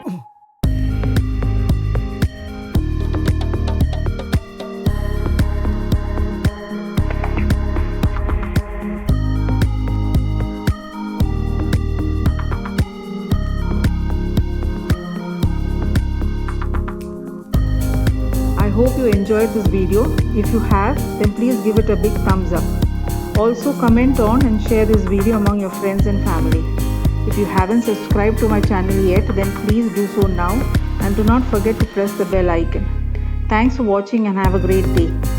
I hope you enjoyed this video. If you have, then please give it a big thumbs up. Also comment on and share this video among your friends and family. If you haven't subscribed to my channel yet, then please do so now and do not forget to press the bell icon. Thanks for watching and have a great day.